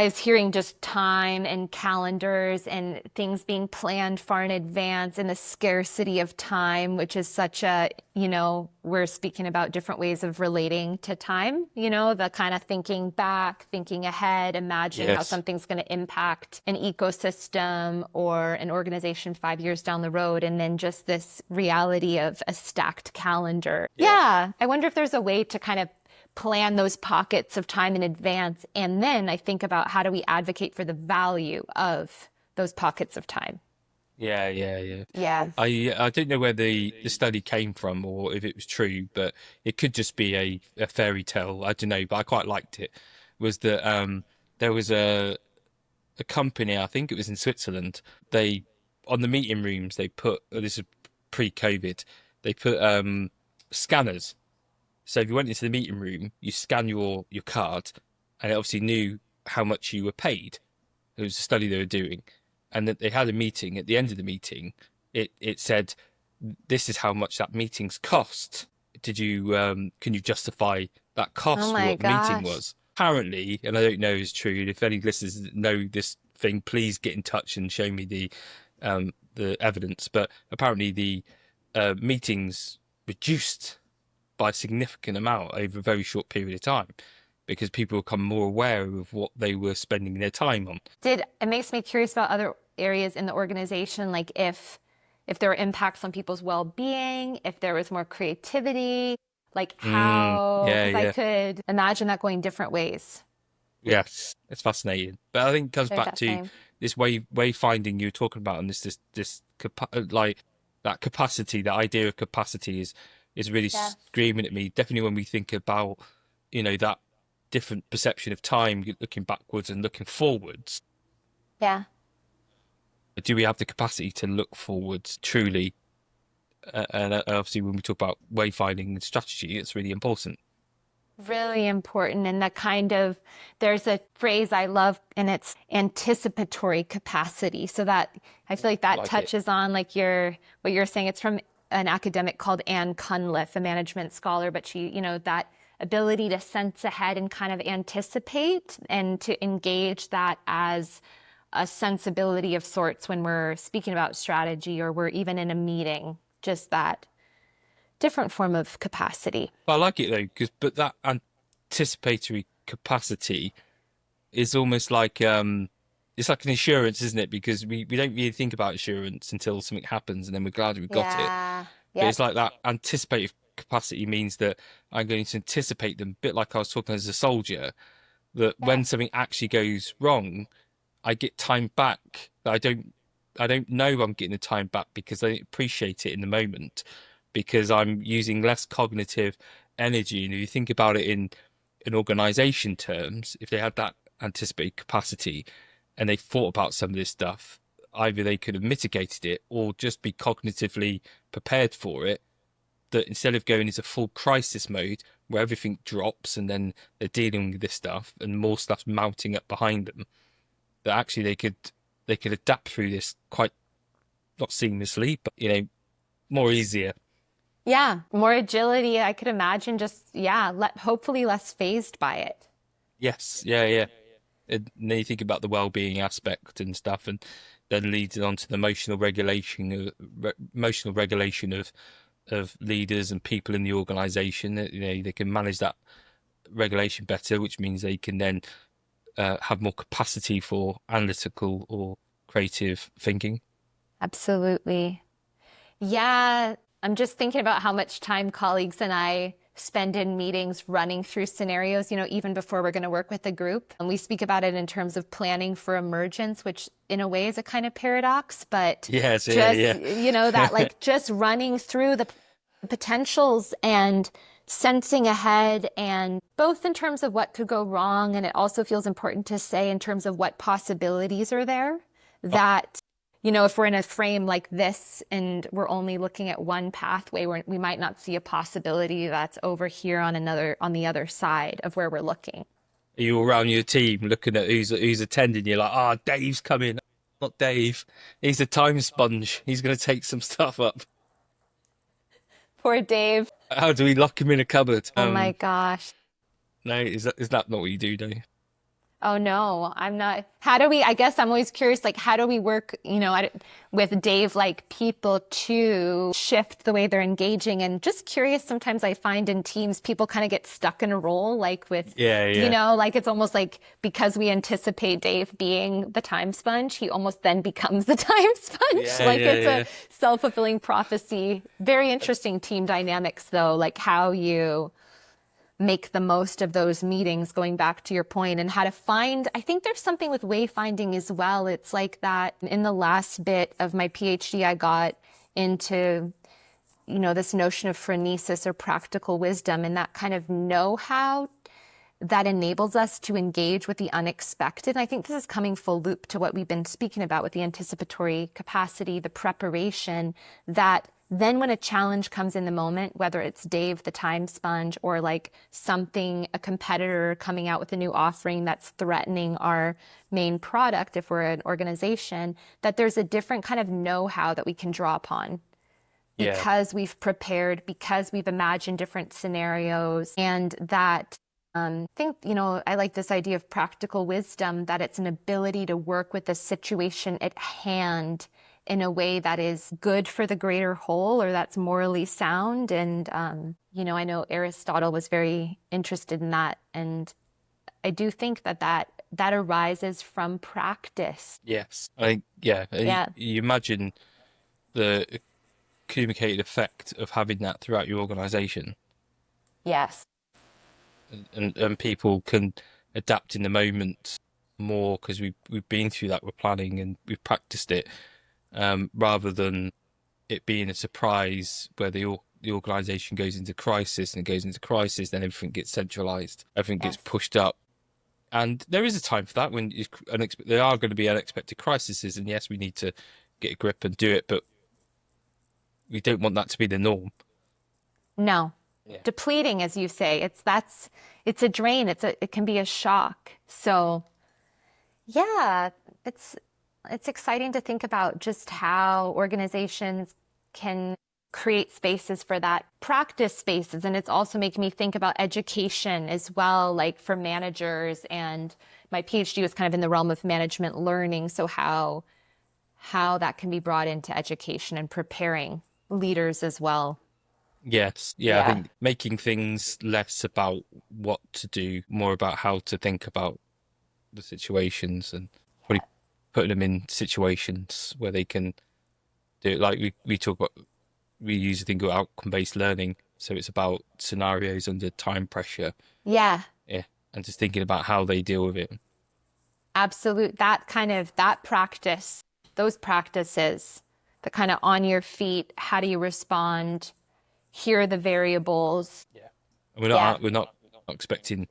was hearing just time and calendars and things being planned far in advance and the scarcity of time, which is such we're speaking about different ways of relating to time, the kind of thinking back, thinking ahead, imagining how Yes. something's going to impact an ecosystem or an organization 5 years down the road, and then just this reality of a stacked calendar. Yeah. Yeah, I wonder if there's a way to kind of plan those pockets of time in advance. And then I think about how do we advocate for the value of those pockets of time. Yeah, yeah, yeah. Yeah. I don't know where the study came from or if it was true, but it could just be a fairy tale. I don't know, but I quite liked it. Was that there was a company, I think it was in Switzerland. They on the meeting rooms they put, this is pre-COVID, they put scanners. So if you went into the meeting room, you scan your card, and it obviously knew how much you were paid. It was a study they were doing, and that they had a meeting. At the end of the meeting, it said, "This is how much that meeting's cost. Did you can you justify that Oh cost for my what the meeting gosh. was?" Apparently, and I don't know if it's true. If any listeners know this thing, please get in touch and show me the evidence. But apparently, the meetings reduced by a significant amount over a very short period of time because people become more aware of what they were spending their time on. It makes me curious about other areas in the organization, like if there were impacts on people's well-being, if there was more creativity, like how, Yeah, because I yeah, could imagine that going different ways. yes, it's fascinating. But I think it comes Very back to fascinating. this wayfinding you were talking about, and like that capacity, the idea of capacity is really Yeah. screaming at me. Definitely when we think about that different perception of time, looking backwards and looking forwards. Yeah. Do we have the capacity to look forwards truly? And obviously, when we talk about wayfinding and strategy, it's really important. Really important. And there's a phrase I love, and it's anticipatory capacity. So that I feel like that Like it. touches on what you're saying. It's from an academic called Anne Cunliffe, a management scholar, but that ability to sense ahead and kind of anticipate and to engage that as a sensibility of sorts when we're speaking about strategy or we're even in a meeting, just that different form of capacity. But I like it though, but that anticipatory capacity is almost like it's like an insurance, isn't it? Because we don't really think about insurance until something happens and then we're glad we got it. Yeah. But Yep. it's like that anticipative capacity means that I'm going to anticipate them, a bit like I was talking as a soldier, that Yeah. when something actually goes wrong, I get time back that I don't know I'm getting the time back because I don't appreciate it in the moment. because I'm using less cognitive energy. And if you think about it in organization terms, if they had that anticipated capacity and they thought about some of this stuff, either they could have mitigated it or just be cognitively prepared for it. That instead of going into full crisis mode where everything drops and then they're dealing with this stuff and more stuff's mounting up behind them, that actually they could adapt through this quite not seamlessly, but more easier. Yeah, more agility. I could imagine just, yeah, hopefully less phased by it. Yes, yeah, yeah. And then you think about the well-being aspect and stuff, and then leads it on to the emotional regulation of leaders and people in the organization. They can manage that regulation better, which means they can then have more capacity for analytical or creative thinking. Absolutely. Yeah, I'm just thinking about how much time colleagues and I spend in meetings running through scenarios, even before we're going to work with the group. And we speak about it in terms of planning for emergence, which in a way is a kind of paradox, but Yes, yeah, just, yeah. that like just running through the potentials and sensing ahead, and both in terms of what could go wrong. And it also feels important to say in terms of what possibilities are there, that if we're in a frame like this and we're only looking at one pathway, we might not see a possibility that's over here on the other side of where we're looking. You around your team looking at who's attending. You're like, Dave's coming. Not Dave. He's a time sponge. He's going to take some stuff up. Poor Dave. How do we lock him in a cupboard? Oh my gosh. No, is that not what you do, Dave? Oh no, I'm not. I guess I'm always curious, like, how do we work, with Dave, like people to shift the way they're engaging? And just curious, sometimes I find in teams, people kind of get stuck in a role, like with, Yeah, yeah. like it's almost like because we anticipate Dave being the time sponge, he almost then becomes the time sponge. Yeah, Like yeah, it's yeah. a self-fulfilling prophecy. Very interesting team dynamics, though, like how you make the most of those meetings, going back to your point, and how to find, I think there's something with wayfinding as well. It's like that in the last bit of my PhD, I got into, this notion of phronesis or practical wisdom, and that kind of know-how that enables us to engage with the unexpected. And I think this is coming full loop to what we've been speaking about with the anticipatory capacity, the preparation, that then when a challenge comes in the moment, whether it's Dave, the time sponge, or like something, a competitor coming out with a new offering that's threatening our main product, if we're an organization, that there's a different kind of know-how that we can draw upon Yeah, because we've prepared, because we've imagined different scenarios, and that I think, I like this idea of practical wisdom, that it's an ability to work with the situation at hand in a way that is good for the greater whole, or that's morally sound. And, I know Aristotle was very interested in that. And I do think that arises from practice. yes. I think, yeah. And Yeah. you imagine the accumulated effect of having that throughout your organization, Yes. and people can adapt in the moment more because we've been through that with planning and we've practiced it, rather than it being a surprise where the organization goes into crisis, and it goes into crisis, then everything gets centralized, everything gets Yes. pushed up. And there is a time for that when there are going to be unexpected crises, and yes, we need to get a grip and do it, but we don't want that to be the norm. No. Yeah. Depleting, as you say, it's a drain. It can be a shock. So yeah, it's exciting to think about just how organizations can create spaces for that, practice spaces. And it's also making me think about education as well, like for managers. And my PhD was kind of in the realm of management learning. So how that can be brought into education and preparing leaders as well. Yes, yeah, I Yeah. think making things less about what to do, more about how to think about the situations, and probably putting them in situations where they can do it. Like we talk about, we use a thing called outcome-based learning. So it's about scenarios under time pressure. Yeah. Yeah. And just thinking about how they deal with it. Absolute, that practice, those practices, the kind of on your feet, how do you respond? hear the variables. Yeah. Yeah, We're not expecting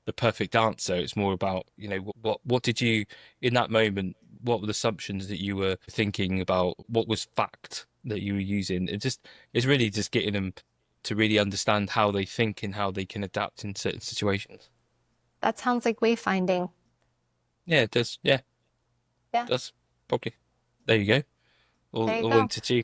the perfect answer. It's more about, what did you, in that moment, what were the assumptions that you were thinking about? What was fact that you were using? It's really just getting them to really understand how they think and how they can adapt in certain situations. that sounds like wayfinding. Yeah, it does. Yeah, Yeah, does probably. There you go. there you All go. into two.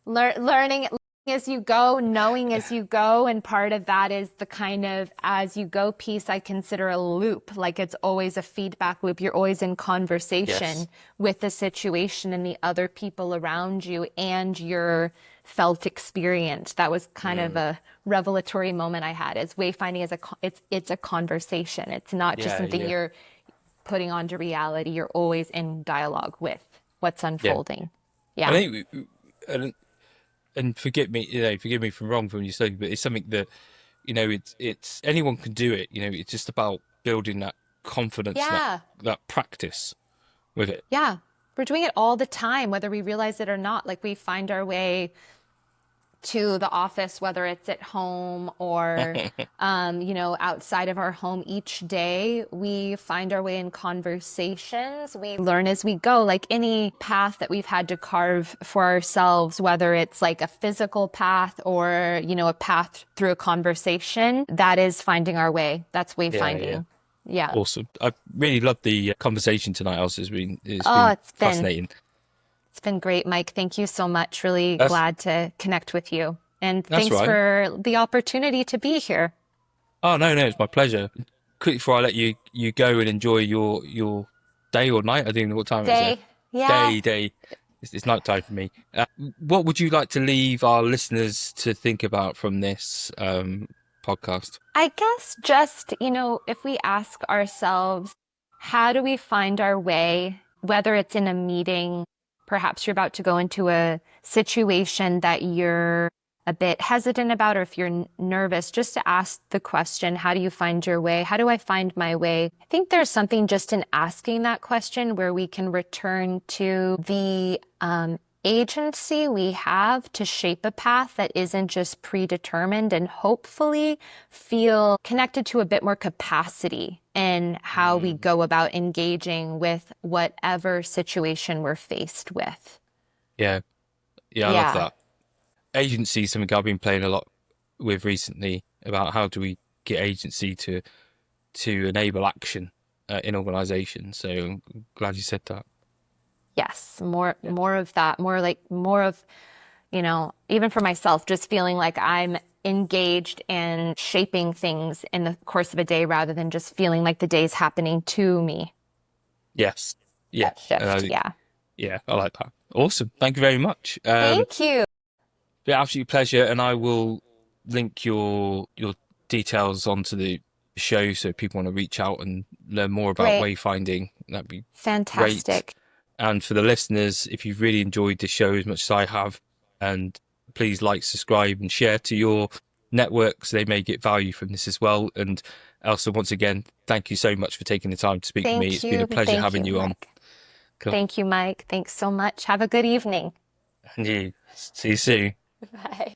Learning as you go, knowing as you go. And part of that is the kind of as you go piece I consider a loop. Like it's always a feedback loop. You're always in conversation Yes. with the situation and the other people around you and your felt experience. That was kind of Mm. a revelatory moment I had is wayfinding is it's a conversation. It's not just Yeah, something yeah, you're putting onto reality. You're always in dialogue with what's yeah. unfolding. I Yeah. think, and forgive me if I'm wrong from you saying, but it's something that, it's anyone can do it. It's just about building that confidence and Yeah. that practice with it. Yeah, we're doing it all the time, whether we realize it or not. Like we find our way to the office, whether it's at home or, outside of our home each day. We find our way in conversations. We learn as we go, like any path that we've had to carve for ourselves, whether it's like a physical path or, a path through a conversation, that is finding our way. That's Yeah, yeah. wayfinding. Yeah. Awesome. I really loved the conversation tonight, Elsa. It's Oh, been it's been fascinating. It's been great, Mike. Thank you so much. Really That's glad to connect with you. And that's thanks right. for the opportunity to be here. Oh no, no, it's my pleasure. Quick before I let you go and enjoy your day or night. I don't even know what time it is there. Day. Yeah. Day. It's night time for me. What would you like to leave our listeners to think about from this podcast? I guess just, if we ask ourselves, how do we find our way, whether it's in a meeting, perhaps you're about to go into a situation that you're a bit hesitant about, or if you're nervous, just to ask the question, how do you find your way? How do I find my way? I think there's something just in asking that question where we can return to the agency we have to shape a path that isn't just predetermined and hopefully feel connected to a bit more capacity in how we Mm, go about engaging with whatever situation we're faced with. yeah, yeah, I love Yeah. that. Agency is something I've been playing a lot with recently about how do we get agency to enable action in organizations. So I'm glad you said that. Yes. More Yeah. more of that. More of, even for myself, just feeling like I'm engaged in shaping things in the course of a day rather than just feeling like the day's happening to me. Yes. Yeah. That And shift. Yeah. yeah, I like that. Awesome. Thank you very much. Thank you. Yeah, absolute pleasure. And I will link your details onto the show so if people want to reach out and learn more about Great. wayfinding. That'd be great. Fantastic. And for the listeners, if you've really enjoyed the show as much as I have, and please like, subscribe, and share to your network so they may get value from this as well. And Elsa, once again, thank you so much for taking the time to speak with me. Thank It's been a you. pleasure Thank having you, you on. Mike. Cool. Thank you, Mike. Thanks so much. Have a good evening. And you. See you soon. Bye.